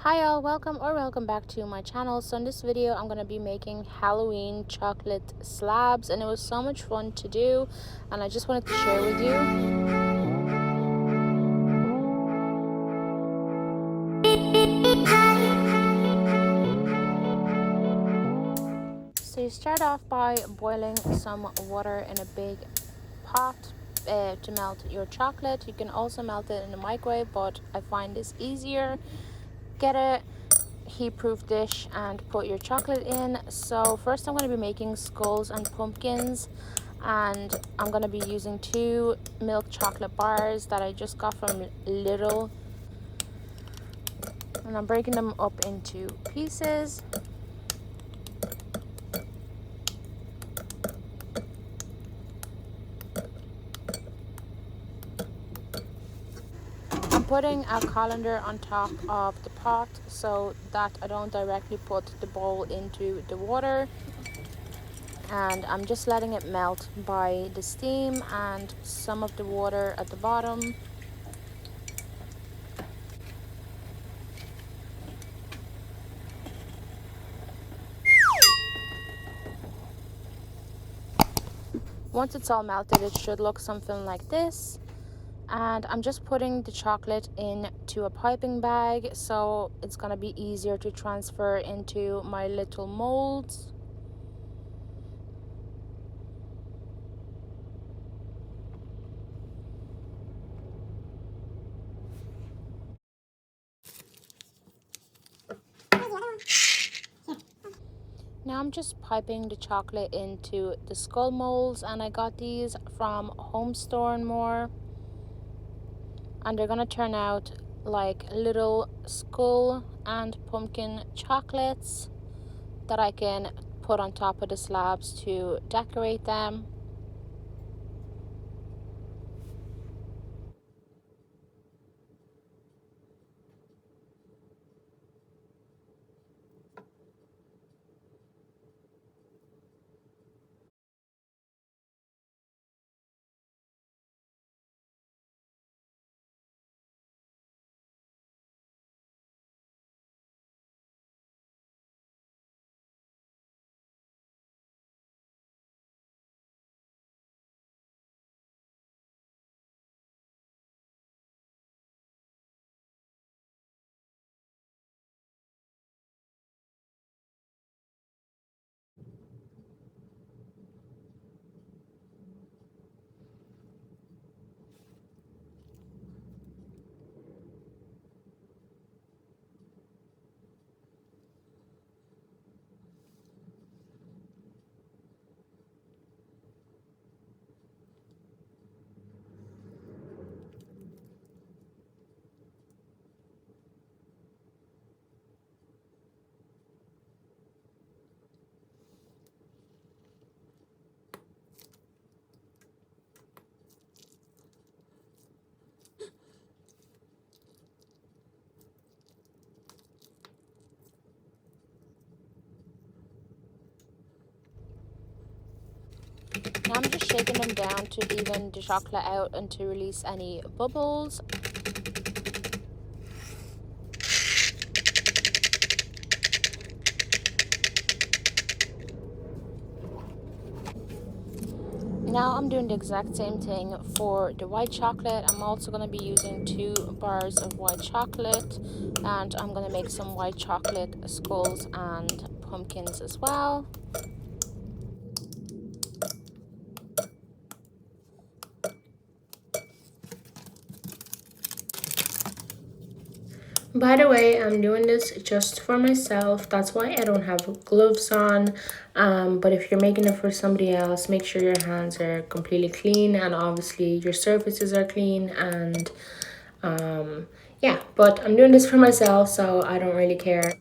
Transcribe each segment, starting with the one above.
Hi all, welcome back to my channel. So in this video I'm going to be making Halloween chocolate slabs, and it was so much fun to do and I just wanted to share with you. So you start off by boiling some water in a big pot to melt your chocolate. You can also melt it in the microwave, but I find this easier. Get a heat-proof dish and put your chocolate in. So first I'm going to be making skulls and pumpkins, and I'm going to be using 2 milk chocolate bars that I just got from Lidl, and I'm breaking them up into pieces. I'm putting a colander on top of the pot so that I don't directly put the bowl into the water, and I'm just letting it melt by the steam and some of the water at the bottom. Once it's all melted, it should look something like this. And I'm just putting the chocolate into a piping bag so it's going to be easier to transfer into my little molds. Now I'm just piping the chocolate into the skull molds, and I got these from Home Store and More, and they're gonna turn out like little skull and pumpkin chocolates that I can put on top of the slabs to decorate them. Now I'm just shaking them down to even the chocolate out and to release any bubbles. Now I'm doing the exact same thing for the white chocolate. I'm also going to be using 2 bars of white chocolate, and I'm going to make some white chocolate skulls and pumpkins as well. By the way, I'm doing this just for myself. That's why I don't have gloves on. But if you're making it for somebody else, make sure your hands are completely clean and obviously your surfaces are clean. And yeah, but I'm doing this for myself, so I don't really care.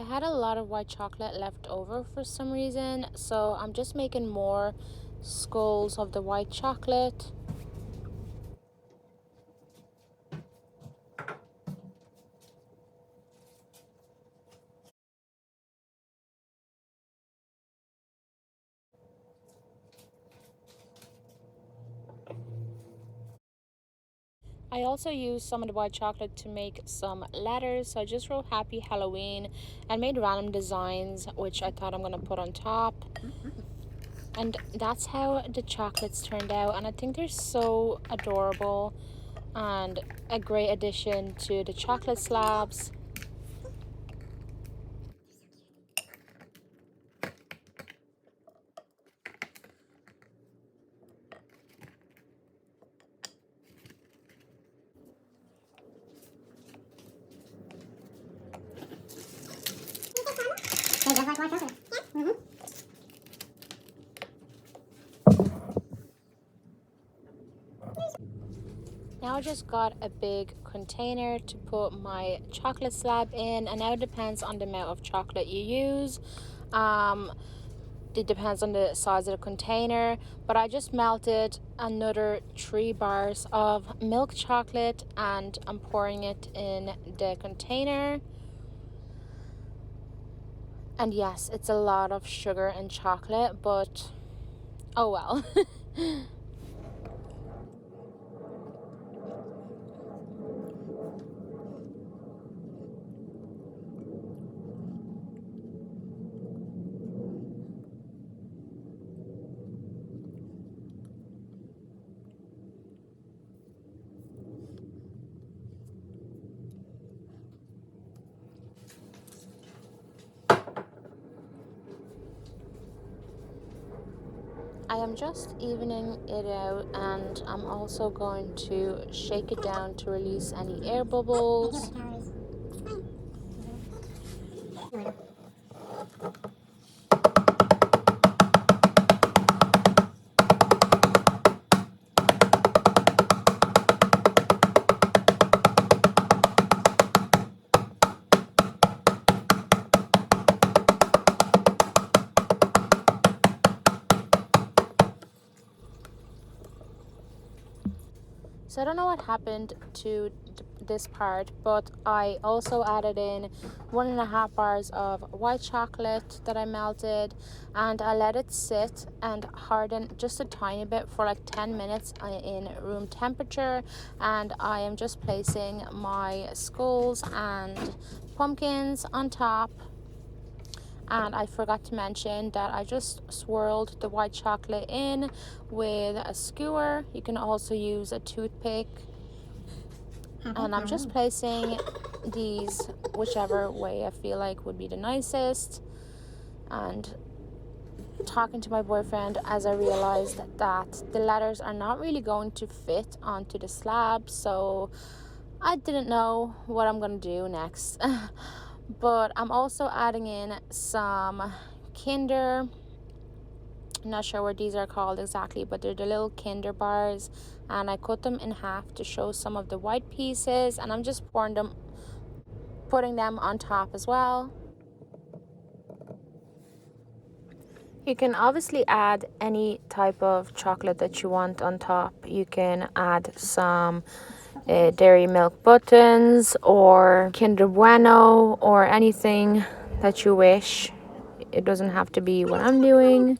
had a lot of white chocolate left over for some reason, so I'm just making more skulls of the white chocolate. I also used some of the white chocolate to make some letters, so I just wrote Happy Halloween and made random designs which I thought I'm going to put on top. And that's how the chocolates turned out, and I think they're so adorable and a great addition to the chocolate slabs. Now I just got a big container to put my chocolate slab in, and now it depends on the amount of chocolate you use. It depends on the size of the container, but I just melted another 3 bars of milk chocolate and I'm pouring it in the container. And yes, it's a lot of sugar and chocolate, but oh well. I am just evening it out, and I'm also going to shake it down to release any air bubbles. So I don't know what happened to this part, but I also added in 1.5 bars of white chocolate that I melted, and I let it sit and harden just a tiny bit for like 10 minutes in room temperature. And I am just placing my skulls and pumpkins on top. And I forgot to mention that I just swirled the white chocolate in with a skewer. You can also use a toothpick. And I'm just placing these whichever way I feel like would be the nicest. And talking to my boyfriend as I realized that the letters are not really going to fit onto the slab, so I didn't know what I'm gonna do next. But I'm also adding in some Kinder. I'm not sure what these are called exactly, but they're the little Kinder bars, and I cut them in half to show some of the white pieces, and I'm just putting them on top as well. You can obviously add any type of chocolate that you want on top. You can add some dairy milk buttons or Kinder Bueno or anything that you wish. It doesn't have to be what I'm doing.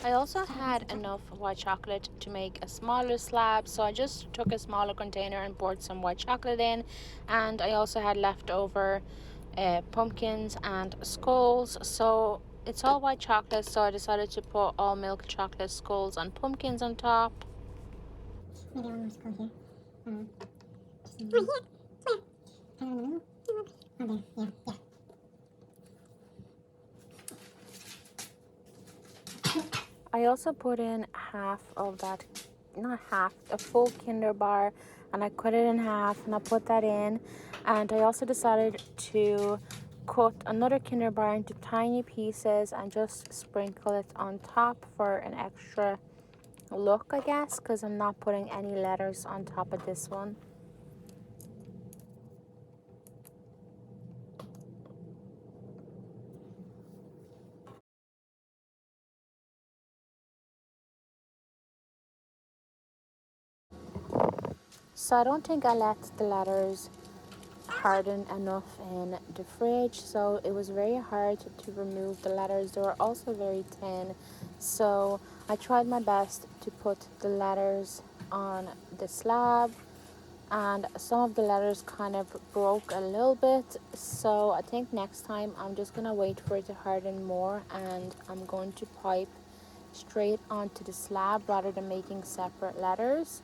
I also had enough white chocolate to make a smaller slab, so I just took a smaller container and poured some white chocolate in, and I also had leftover pumpkins and skulls, so it's all white chocolate, so I decided to put all milk chocolate skulls and pumpkins on top. Maybe one more skull here. Okay, yeah. I also put in half of that, not half, a full Kinder bar, and I cut it in half and I put that in. And I also decided to cut another Kinder bar into tiny pieces and just sprinkle it on top for an extra look, I guess, because I'm not putting any letters on top of this one. So I don't think I let the letters harden enough in the fridge, so it was very hard to remove the letters. They were also very thin, so I tried my best to put the letters on the slab, and some of the letters kind of broke a little bit, so I think next time I'm just gonna wait for it to harden more, and I'm going to pipe straight onto the slab rather than making separate letters.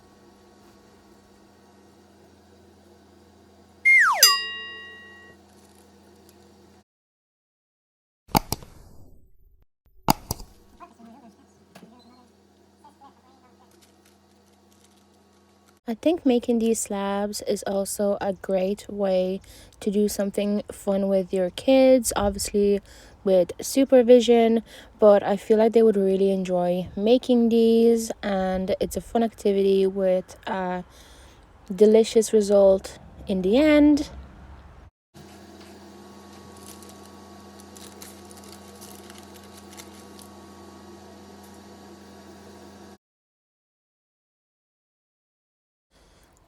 I think making these slabs is also a great way to do something fun with your kids, obviously with supervision, but I feel like they would really enjoy making these, and it's a fun activity with a delicious result in the end.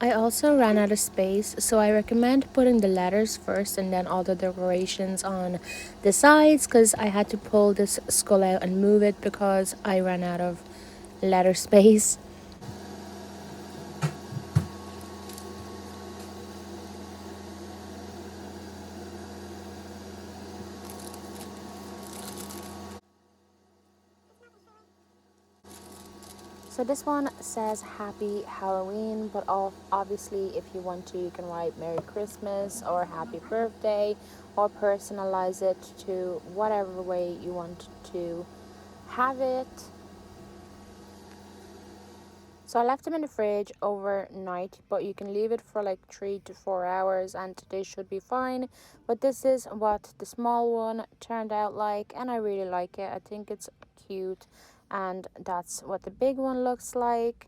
I also ran out of space, so I recommend putting the letters first and then all the decorations on the sides, because I had to pull this skull out and move it because I ran out of letter space. So this one says Happy Halloween, but obviously if you want to, you can write Merry Christmas or Happy Birthday, or personalize it to whatever way you want to have it. So I left them in the fridge overnight, but you can leave it for like 3 to 4 hours and they should be fine. But this is what the small one turned out like, and I really like it. I think it's cute, and that's what the big one looks like.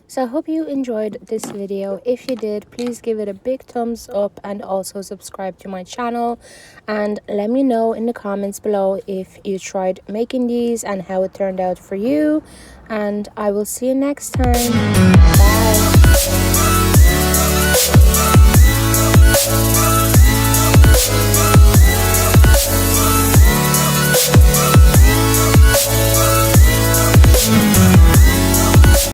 So I hope you enjoyed this video. If you did, please give it a big thumbs up and also subscribe to my channel, and let me know in the comments below if you tried making these and how it turned out for you, and I will see you next time. Bye.